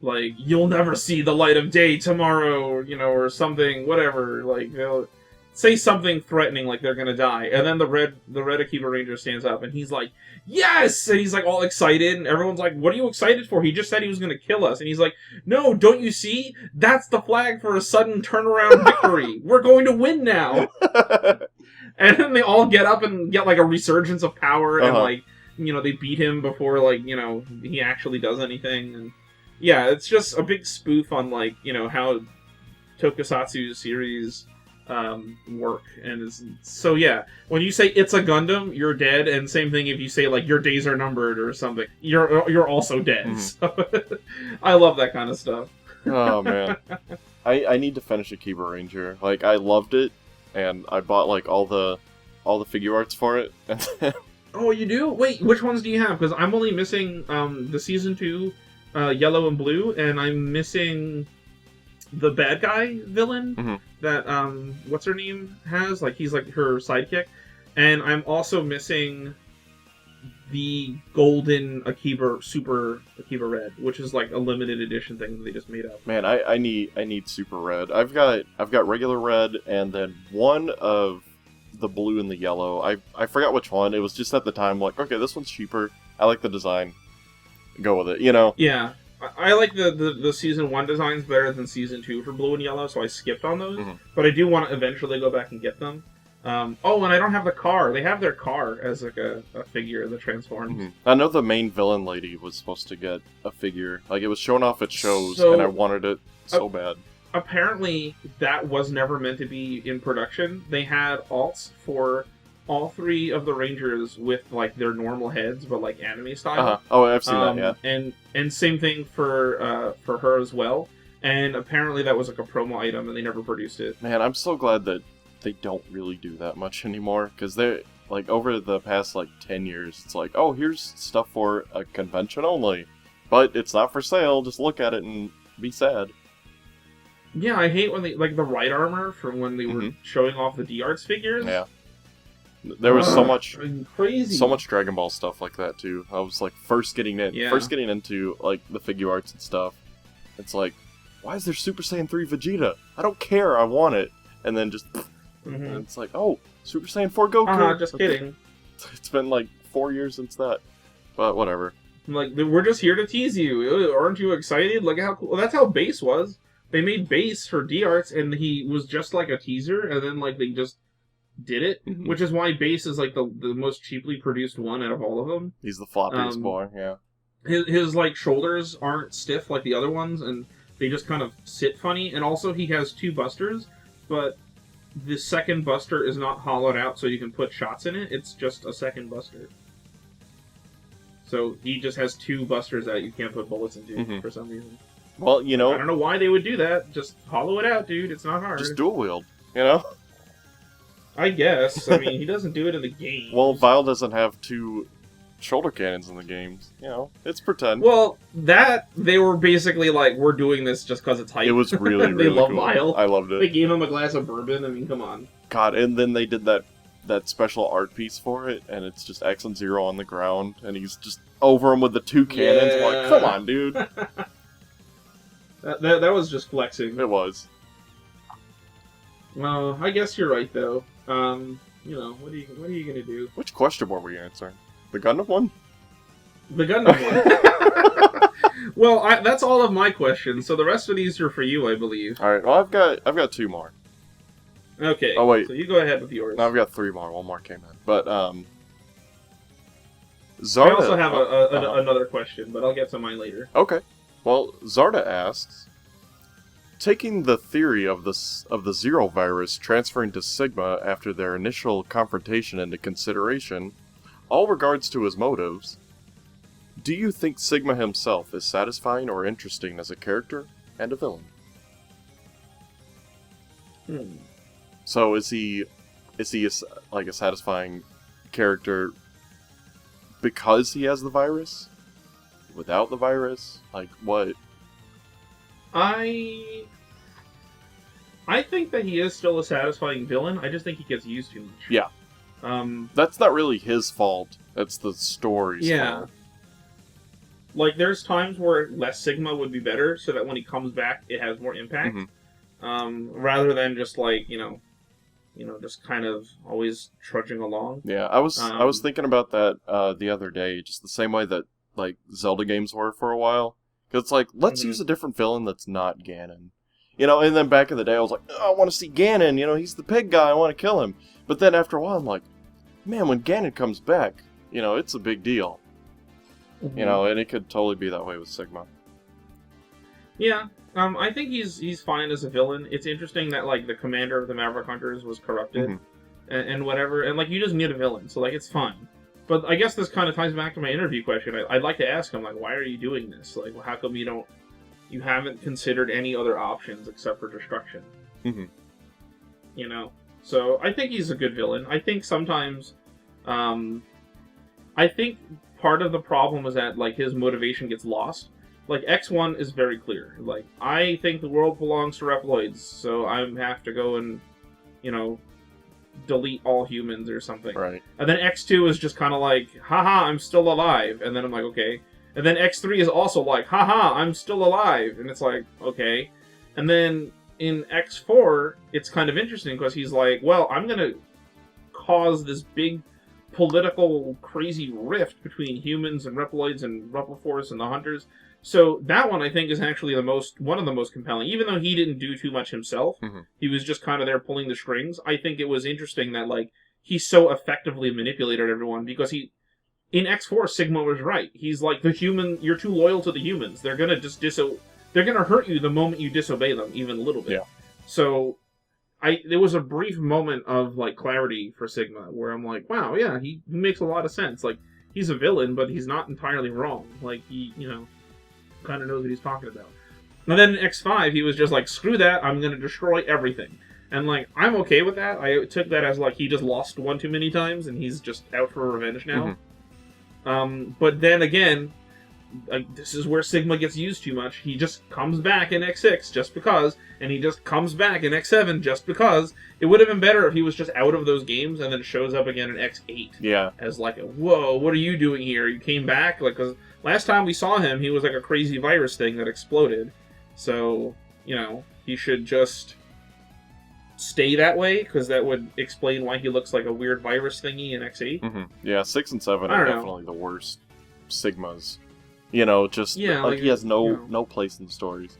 "You'll never see the light of day tomorrow," or, you know, or something, whatever. Like, they'll say something threatening, like they're gonna die. And then the red Akiba Ranger stands up, and he's like, "Yes!" And he's like all excited, and everyone's like, "What are you excited for? He just said he was gonna kill us." And he's like, "No, don't you see? That's the flag for a sudden turnaround victory. We're going to win now." And then they all get up and get like a resurgence of power, and like, you know, they beat him before, like, you know, he actually does anything. And yeah, it's just a big spoof on, like, you know, how Tokusatsu series work. And so yeah, when you say "It's a Gundam," you're dead, and same thing if you say, like, "Your days are numbered" or something, you're also dead. So, I love that kind of stuff. Oh man, I need to finish Akiba Ranger. Like, I loved it, and I bought like all the figure arts for it. Oh, you do? Wait, which ones do you have? Because I'm only missing the season 2 yellow and blue, and I'm missing the bad guy villain that what's her name has, like, he's like her sidekick, and I'm also missing the golden Akiba, Super Akiba Red, which is like a limited edition thing that they just made up. Man, I need Super Red. I've got regular red, and then one of the blue and the yellow. I forgot which one. It was just at the time like, okay, this one's cheaper. I like the design. Go with it, you know. Yeah. I like the Season 1 designs better than Season 2 for blue and yellow, so I skipped on those. But I do want to eventually go back and get them. Oh, and I don't have the car. They have their car as like a figure that transforms. I know the main villain lady was supposed to get a figure. Like, it was shown off at shows, and I wanted it so bad. Apparently, that was never meant to be in production. They had alts for all 3 of the Rangers with, like, their normal heads, but, like, anime style. Oh, I've seen that, yeah. And same thing for her as well. And apparently that was, like, a promo item, and they never produced it. Man, I'm so glad that they don't really do that much anymore, because they're, like, over the past, like, 10 years, it's like, oh, here's stuff for a convention only. But it's not for sale, just look at it and be sad. Yeah, I hate when they, like, the Right Armor from when they were showing off the D-Arts figures. Yeah. There was so much Dragon Ball stuff like that too. I was like first getting into like the figure arts and stuff. It's like, why is there Super Saiyan 3 Vegeta? I don't care, I want it. And then just and it's like, oh, Super Saiyan 4 Goku. Just kidding. It's been like 4 years since that. But whatever. Like, we're just here to tease you. Aren't you excited? Look how cool. That's how Base was. They made Base for D-Arts, and he was just like a teaser, and then like they just did it, which is why Base is like the most cheaply produced one out of all of them. He's the floppiest boy, yeah. His like shoulders aren't stiff like the other ones, and they just kind of sit funny. And also he has 2 busters, but the second buster is not hollowed out so you can put shots in it. It's just a second buster. So he just has 2 busters that you can't put bullets into for some reason. Well, you know, I don't know why they would do that. Just hollow it out, dude. It's not hard. Just dual wield, you know? I guess. I mean, he doesn't do it in the game. Well, Vile doesn't have 2 shoulder cannons in the games. You know, it's pretend. Well, that they were basically like, we're doing this just because it's hype. It was really, they really love cool. Vile. I loved They it. gave him a glass of bourbon. I mean, come on. God, and then they did that special art piece for it, and it's just X and Zero on the ground, and he's just over him with the 2 cannons. I'm like, come on, dude. that was just flexing. It was. Well, I guess you're right though. You know, what are you gonna do? Which question were we answering? The Gundam one? The Gundam one. Well, that's all of my questions. So the rest of these are for you, I believe. All right. Well, I've got 2 more. Okay. Oh wait. So you go ahead with yours. No, I've got 3 more. 1 more came in. But Zarda. I also have another question, but I'll get to mine later. Okay. Well, Zarda asks, taking the theory of the Zero virus transferring to Sigma after their initial confrontation into consideration, all regards to his motives, do you think Sigma himself is satisfying or interesting as a character and a villain? So is he like a satisfying character because he has the virus? Without the virus? Like, what? I think that he is still a satisfying villain. I just think he gets used too much. Yeah. That's not really his fault. That's the story's fault. Like, there's times where less Sigma would be better, so that when he comes back, it has more impact. Rather than just, like, you know, just kind of always trudging along. Yeah, I was thinking about that the other day, just the same way that, like, Zelda games were for a while. Because it's like, let's use a different villain that's not Ganon. You know, and then back in the day, I was like, oh, I want to see Ganon, you know, he's the pig guy, I want to kill him. But then after a while, I'm like, man, when Ganon comes back, you know, it's a big deal. You know, and it could totally be that way with Sigma. Yeah, I think he's fine as a villain. It's interesting that, like, the commander of the Maverick Hunters was corrupted, and whatever, and, like, you just need a villain, so, like, it's fine. But I guess this kind of ties back to my interview question. I'd like to ask him, like, why are you doing this? Like, how come you haven't considered any other options except for destruction? You know? So, I think he's a good villain. I think sometimes, I think part of the problem is that, like, his motivation gets lost. Like, X1 is very clear. Like, I think the world belongs to Reploids, so I have to go and, you know, delete all humans or something. Right. And then X2 is just kind of like, haha, I'm still alive. And then I'm like, okay. And then X3 is also like, haha, I'm still alive. And it's like, okay. And then in X4, it's kind of interesting because he's like, well, I'm going to cause this big political crazy rift between humans and Reploids and Reploforce and the Hunters. So that one, I think, is actually one of the most compelling. Even though he didn't do too much himself, he was just kind of there pulling the strings. I think it was interesting that, like, he so effectively manipulated everyone because in X4, Sigma was right. He's like, the human, you're too loyal to the humans. They're gonna just they're gonna hurt you the moment you disobey them, even a little bit. Yeah. So, there was a brief moment of, like, clarity for Sigma where I'm like, wow, yeah, he makes a lot of sense. Like, he's a villain, but he's not entirely wrong. Like, he, you know, kind of knows what he's talking about. And then in X5, he was just like, screw that, I'm going to destroy everything. And, like, I'm okay with that. I took that as, like, he just lost one too many times, and he's just out for revenge now. But then again, like, this is where Sigma gets used too much. He just comes back in X6 just because, and he just comes back in X7 just because. It would have been better if he was just out of those games and then shows up again in X8. Yeah. As like, whoa, what are you doing here? You came back? Like, 'cause last time we saw him, he was like a crazy virus thing that exploded. So, you know, he should just stay that way, because that would explain why he looks like a weird virus thingy in X8. Yeah, 6 and 7 are definitely the worst Sigmas. You know, just like he has no place in the stories.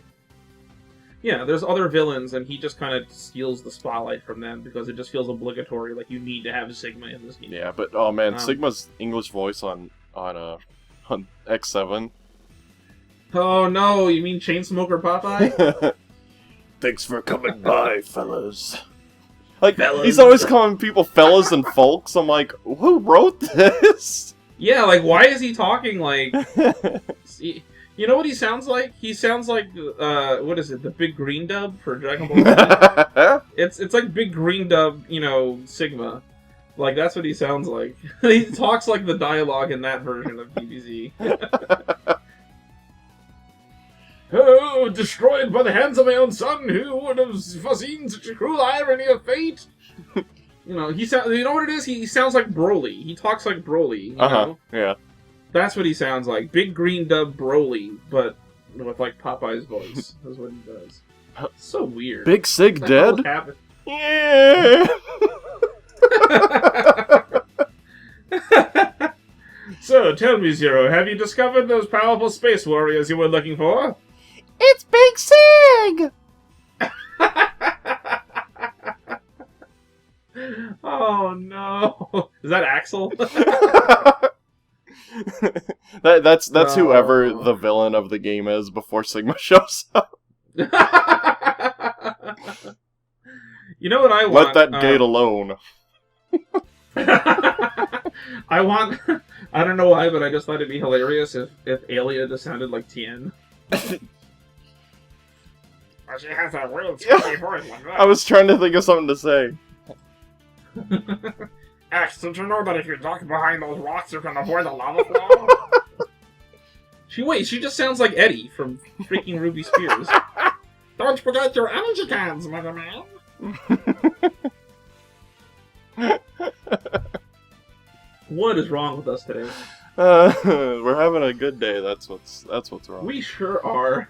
Yeah, there's other villains, and he just kind of steals the spotlight from them because it just feels obligatory. Like, you need to have Sigma in this game. Yeah, but oh man, Sigma's English voice on X7. Oh no, you mean Chainsmoker Popeye? Thanks for coming by, fellas. Like, fellas. He's always calling people fellas and folks. I'm like, who wrote this? Yeah, like, why is he talking like... You know what he sounds like? He sounds like, what is it, the Big Green Dub for Dragon Ball Z? It's like Big Green Dub, you know, Sigma. Like, that's what he sounds like. He talks like the dialogue in that version of DBZ. Oh, destroyed by the hands of my own son, who would have foreseen such a cruel irony of fate? You know, you know what it is? He sounds like Broly. He talks like Broly, you know? Yeah. That's what he sounds like. Big green dub Broly, but with, like, Popeye's voice. That's what he does. It's so weird. Big Sig dead? Yeah! So, tell me, Zero, have you discovered those powerful space warriors you were looking for? It's Big Sig! Oh no! Is that Axel? that's whoever the villain of the game is before Sigma shows up. You know what I want? Let that gate alone. I want... I don't know why, but I just thought it'd be hilarious if Alia just sounded like Tien. She has that weird scary voice like that. I was trying to think of something to say. X, did you know that if you duck behind those rocks, you can avoid the lava flow? She just sounds like Eddie from freaking Ruby Spears. Don't forget your energy cans, Mega Man. What is wrong with us today? We're having a good day. That's what's wrong. We sure are.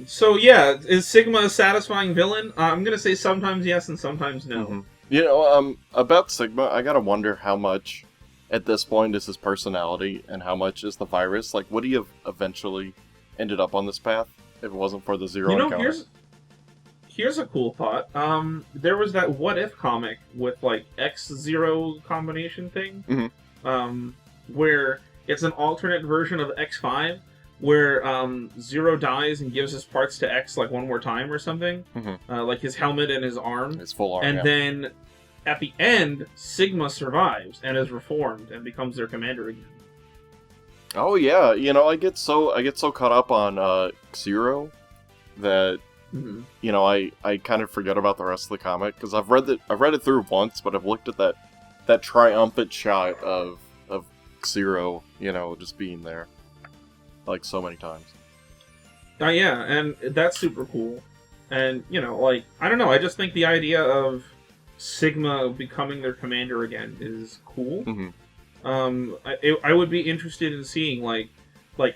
So yeah, is Sigma a satisfying villain? I'm gonna say sometimes yes and sometimes no. Mm-hmm. You know, about Sigma, I gotta wonder how much, at this point, is his personality and how much is the virus. Like, would he have eventually ended up on this path if it wasn't for the Zero encounter? Here's a cool thought. There was that What If comic with, like, X-Zero combination thing, where it's an alternate version of X5, where Zero dies and gives his parts to X, like, one more time or something. Like his helmet and his arm. His full arm, and then, at the end, Sigma survives and is reformed and becomes their commander again. Oh yeah, you know, I get so caught up on Zero that you know, I kind of forget about the rest of the comic because I've read it through once, but I've looked at that triumphant shot of Zero, you know, just being there like so many times. Yeah, and that's super cool. And, you know, like, I don't know, I just think the idea of Sigma becoming their commander again is cool. I would be interested in seeing, like,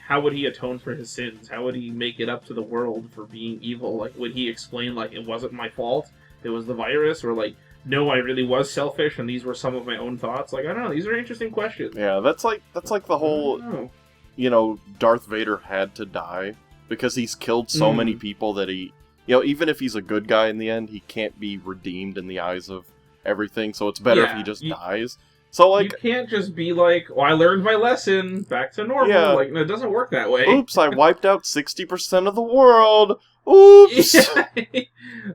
how would he atone for his sins? How would he make it up to the world for being evil? Like, would he explain, like, it wasn't my fault, it was the virus? Or, like, no, I really was selfish, and these were some of my own thoughts? Like, I don't know, these are interesting questions. Yeah, that's like the whole, you know, Darth Vader had to die, because he's killed so many people that he, you know, even if he's a good guy in the end, he can't be redeemed in the eyes of everything, so it's better if he just dies. So, like, you can't just be like, "Oh, I learned my lesson, back to normal." Yeah. Like, no, it doesn't work that way. Oops, I wiped out 60% of the world. Oops.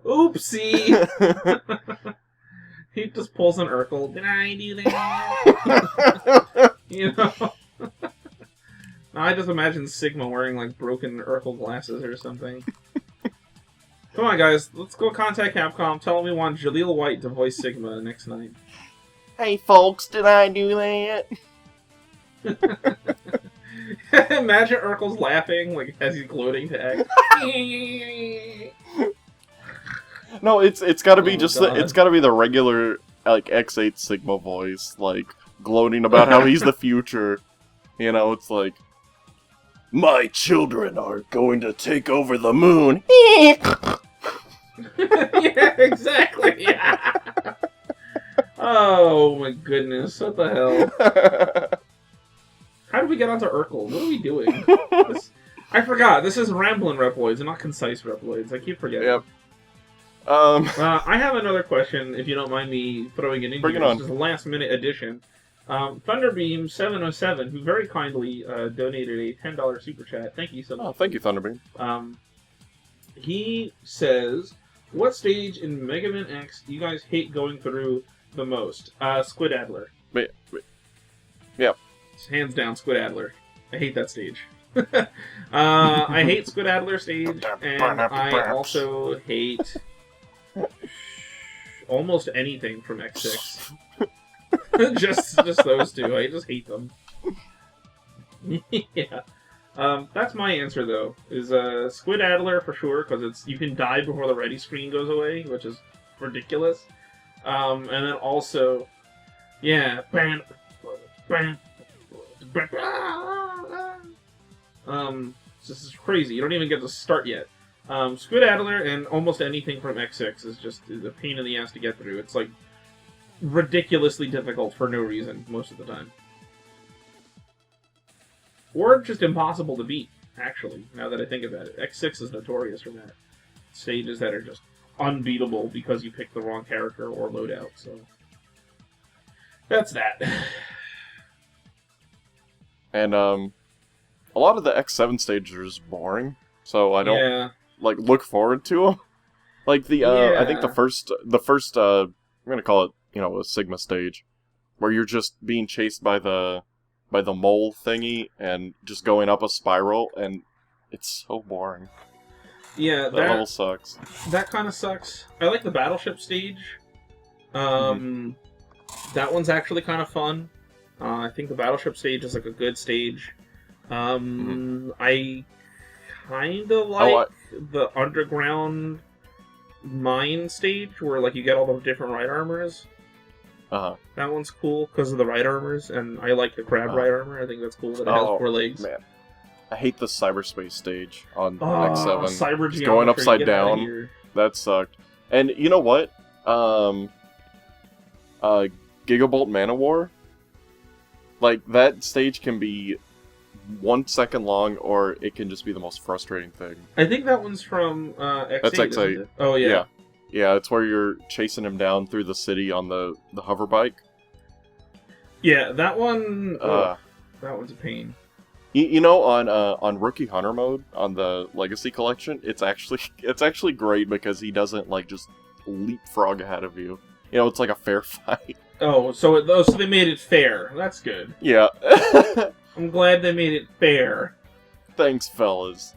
Oopsie. He just pulls an Urkel. Did I do that? You know. I just imagine Sigma wearing like broken Urkel glasses or something. Come on, guys, let's go contact Capcom. Tell them we want Jaleel White to voice Sigma next night. Hey folks, did I do that? Imagine Urkel's laughing, like, as he's gloating to X. No, it's gotta be it's gotta be the regular, like, X8 Sigma voice, like, gloating about how he's the future. You know, it's like, my children are going to take over the moon. Yeah, exactly, yeah. Oh my goodness, what the hell? How did we get onto Urkel? What are we doing? I forgot, this is Ramblin Reploids and not Concise Reploids. I keep forgetting. Yep. I have another question, if you don't mind me throwing it in Bring here. it on. This is a last minute addition. Thunderbeam 707, who very kindly donated a $10 super chat. Thank you so much. Oh, thank you, Thunderbeam. He says, what stage in Mega Man X do you guys hate going through the most? Squid Adler. Wait. Yep. Hands down, Squid Adler. I hate that stage. I hate Squid Adler stage, and I also hate... almost anything from X6. just those two. I just hate them. Yeah. That's my answer though. Is Squid Adler for sure, because you can die before the ready screen goes away, which is ridiculous. And then also, yeah, this is crazy. You don't even get to start yet. Squid Adler and almost anything from X6 is a pain in the ass to get through. It's like ridiculously difficult for no reason most of the time. Or just impossible to beat, actually, now that I think about it. X6 is notorious for that. Stages that are just unbeatable because you picked the wrong character or loadout, so... That's that. And, a lot of the X7 stages are just boring, so I don't, like, look forward to them. Like, I think the first, I'm gonna call it, a Sigma stage, where you're just being chased by the mole thingy and just going up a spiral, and it's so boring. Yeah, that level sucks. That kind of sucks. I like the battleship stage. That one's actually kind of fun. I think the battleship stage is like a good stage. I kind of like the underground mine stage where like you get all the different right armors. That one's cool because of the right armors, and I like the crab right armor. I think that's cool that it has 4 legs. Man. I hate the cyberspace stage on X7. Cyber It's going upside down. That sucked. And you know what? Gigabolt Manowar? Like, that stage can be 1 second long, or it can just be the most frustrating thing. I think that one's from X8. That's X8. Oh, yeah. Yeah, it's where you're chasing him down through the city on the hover bike. Yeah, that one... that one's a pain. On Rookie Hunter mode, on the Legacy Collection, it's actually great because he doesn't, like, just leapfrog ahead of you. It's like a fair fight. Oh, so they made it fair. That's good. Yeah. I'm glad they made it fair. Thanks, fellas.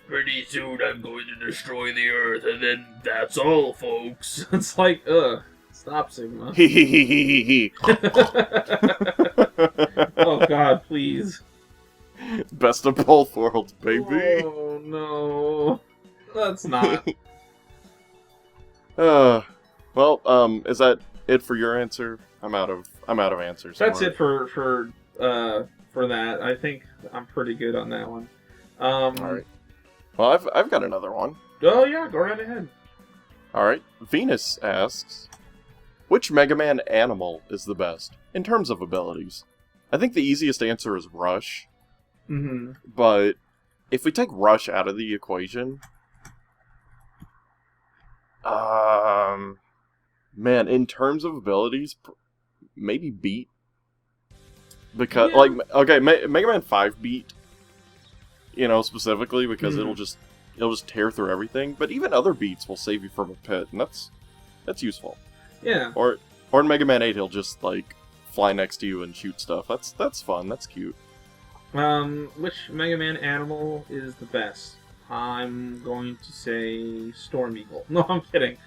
Pretty soon I'm going to destroy the Earth, and then that's all, folks. It's like, stop, Sigma. Oh, God, please. Best of both worlds, baby. Oh, no. That's not. Is that it for your answer? I'm out of answers. That's it for that. I think I'm pretty good on that one. All right. Well, I've got another one. Oh yeah, go right ahead. All right. Venus asks, which Mega Man animal is the best in terms of abilities? I think the easiest answer is Rush. But if we take Rush out of the equation, man, in terms of abilities, maybe Beat. Because, Mega Man 5 Beat, specifically, because it'll just tear through everything. But even other beats will save you from a pit, and that's useful. Yeah. Or in Mega Man 8, he'll just, like, fly next to you and shoot stuff. That's fun. That's cute. Which Mega Man animal is the best? I'm going to say Storm Eagle. No, I'm kidding.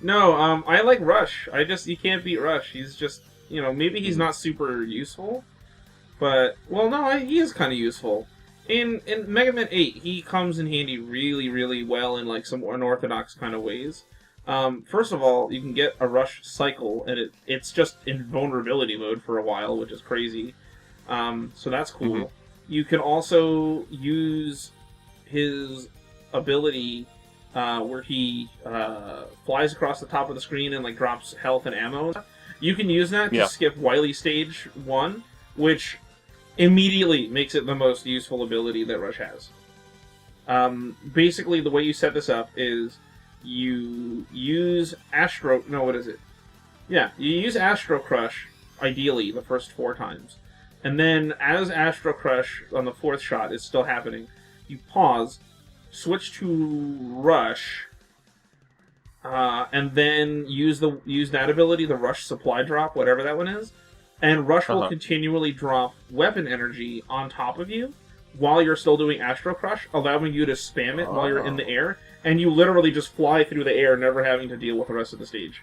No, I like Rush. You can't beat Rush. He's just, maybe he's not super useful, but, well, no, he is kind of useful. In Mega Man 8, he comes in handy really, really well in, like, some unorthodox kind of ways. First of all, you can get a Rush cycle, and it's just in vulnerability mode for a while, which is crazy. So that's cool. You can also use his ability where he flies across the top of the screen and like drops health and ammo. You can use that to skip Wily Stage 1, which immediately makes it the most useful ability that Rush has. Basically, the way you set this up is you use you use Astro Crush, ideally, the first 4 times. And then, as Astro Crush on the 4th shot is still happening, you pause, switch to Rush, and then use that ability, the Rush Supply Drop, whatever that one is, and Rush will continually drop weapon energy on top of you, while you're still doing Astro Crush, allowing you to spam it while you're in the air, and you literally just fly through the air, never having to deal with the rest of the stage.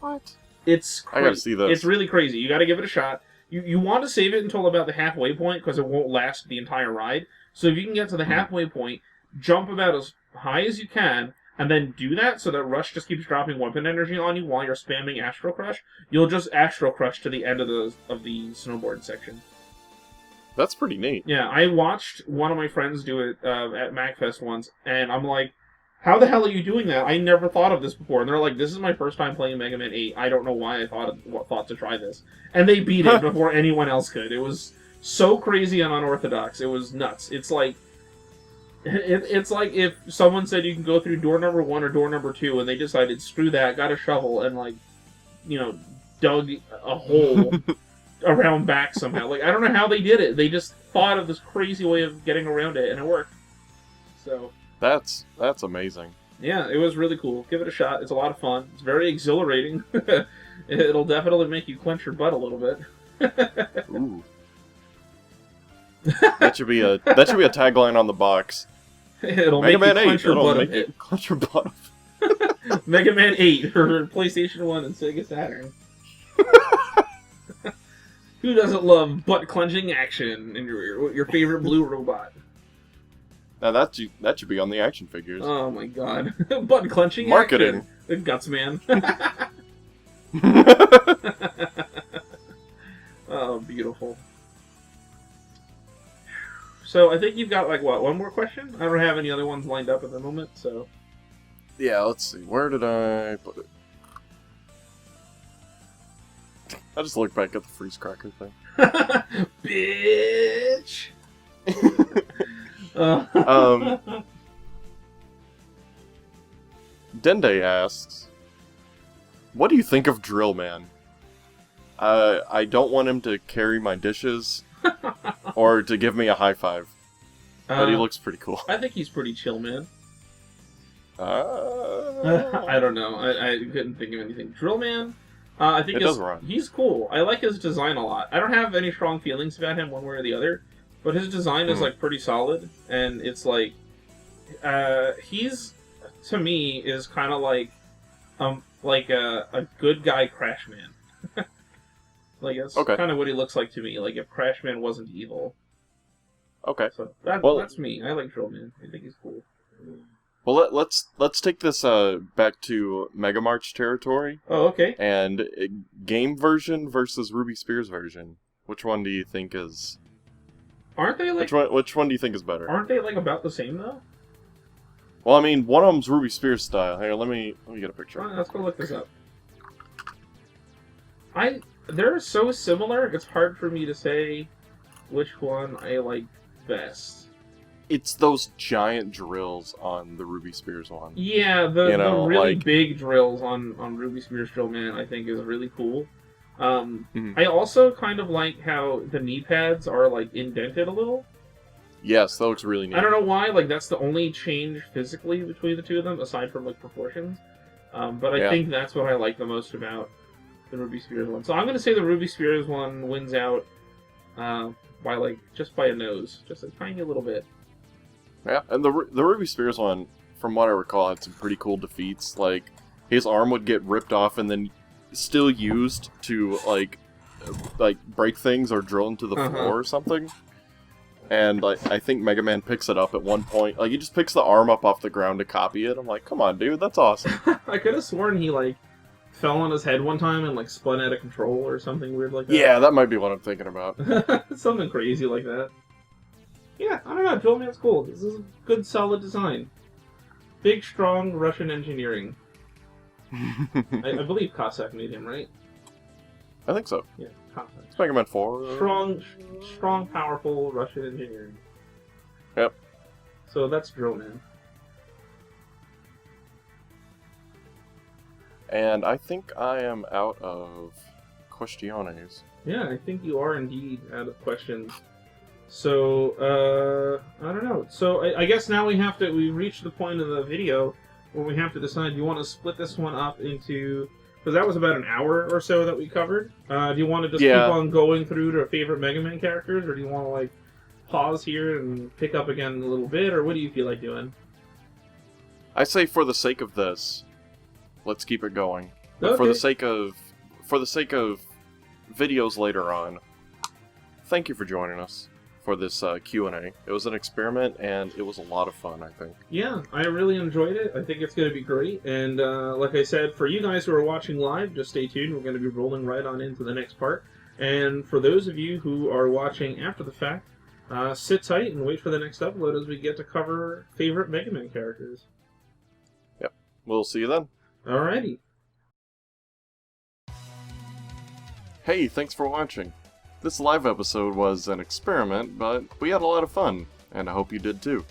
What? It's crazy. I gotta see this. It's really crazy. You gotta give it a shot. You want to save it until about the halfway point, because it won't last the entire ride. So if you can get to the halfway point, jump about as high as you can, and then do that so that Rush just keeps dropping weapon energy on you while you're spamming Astro Crush, you'll just Astro Crush to the end of the snowboard section. That's pretty neat. Yeah, I watched one of my friends do it at MagFest once, and I'm like, how the hell are you doing that? I never thought of this before. And they're like, this is my first time playing Mega Man 8. I don't know why I thought to try this. And they beat it before anyone else could. It was so crazy and unorthodox. It was nuts. It's like if someone said you can go through door number 1 or door number 2, and they decided, screw that, got a shovel, and, like, you know, dug a hole around back somehow. Like, I don't know how they did it. They just thought of this crazy way of getting around it, and it worked. So... That's amazing. Yeah, it was really cool. Give it a shot. It's a lot of fun. It's very exhilarating. It'll definitely make you clench your butt a little bit. Ooh. That should be a tagline on the box. It'll Mega make Man you 8. clench your It'll butt a make bit. you clench your butt. Mega Man 8 for PlayStation 1 and Sega Saturn. Who doesn't love butt clenching action in your favorite blue robot? Now that should be on the action figures. Oh my god. Butt clenching Marketing. action. The Guts Man. Oh, beautiful. So I think you've got, like, what, one more question? I don't have any other ones lined up at the moment, so... Yeah, let's see. Where did I put it? I just looked back at the freeze cracker thing. Bitch! Dende asks, what do you think of Drill Man? I don't want him to carry my dishes or to give me a high five, but he looks pretty cool. I think he's pretty chill, man. I don't know. I couldn't think of anything. Drill Man, I think he's cool. I like his design a lot. I don't have any strong feelings about him one way or the other, but his design is, like, pretty solid, and it's like, he's, to me, is kind of like a good guy Crash Man. Like, that's kind of what he looks like to me, like if Crash Man wasn't evil. Okay. So that's me. I like Drill Man. I think he's cool. Well, let's take this back to Mega March territory. Oh, okay. And game version versus Ruby Spears version. Which one do you think is... Aren't they, like... Which one do you think is better? Aren't they, like, about the same, though? Well, I mean, one of them's Ruby Spears style. Here, let me get a picture. Well, let's go look this up. They're so similar, it's hard for me to say which one I like best. It's those giant drills on the Ruby Spears one. Yeah, the really big drills on Ruby Spears Drill Man, I think, is really cool. I also kind of like how the knee pads are, like, indented a little. Yes, that looks really neat. I don't know why, like, that's the only change physically between the two of them, aside from, like, proportions. But I think that's what I like the most about the Ruby Spears one. So I'm going to say the Ruby Spears one wins out by, like, just by a nose. Just a tiny little bit. Yeah, and the Ruby Spears one, from what I recall, had some pretty cool defeats. Like, his arm would get ripped off and then still used to, like break things or drill into the floor or something. And, like, I think Mega Man picks it up at one point. Like, he just picks the arm up off the ground to copy it. I'm like, come on, dude, that's awesome. I could have sworn he, like, fell on his head one time and, like, spun out of control or something weird like that. Yeah, that might be what I'm thinking about. Something crazy like that. Yeah, I don't know, Drill Man's cool. This is a good, solid design. Big, strong Russian engineering. I believe Cossack made him, right? I think so. Yeah, Cossack. It's Mega Man 4. Strong, powerful Russian engineering. Yep. So that's Drill Man. And I think I am out of questiones. Yeah, I think you are indeed out of questions. So, I don't know. So, I guess now we reached the point of the video where we have to decide, do you want to split this one up into, because that was about an hour or so that we covered. Do you want to just keep on going through to favorite Mega Man characters, or do you want to, like, pause here and pick up again in a little bit, or what do you feel like doing? I say for the sake of this, let's keep it going. But Okay. for the sake of videos later on, thank you for joining us for this Q&A. It was an experiment, and it was a lot of fun, I think. Yeah, I really enjoyed it. I think it's going to be great. And like I said, for you guys who are watching live, just stay tuned. We're going to be rolling right on into the next part. And for those of you who are watching after the fact, sit tight and wait for the next upload as we get to cover favorite Mega Man characters. Yep. We'll see you then. Alrighty. Hey, thanks for watching. This live episode was an experiment, but we had a lot of fun, and I hope you did too.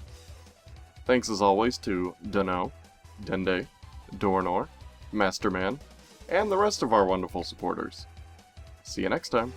Thanks as always to Deneau, Dende, Dornor, Masterman, and the rest of our wonderful supporters. See you next time.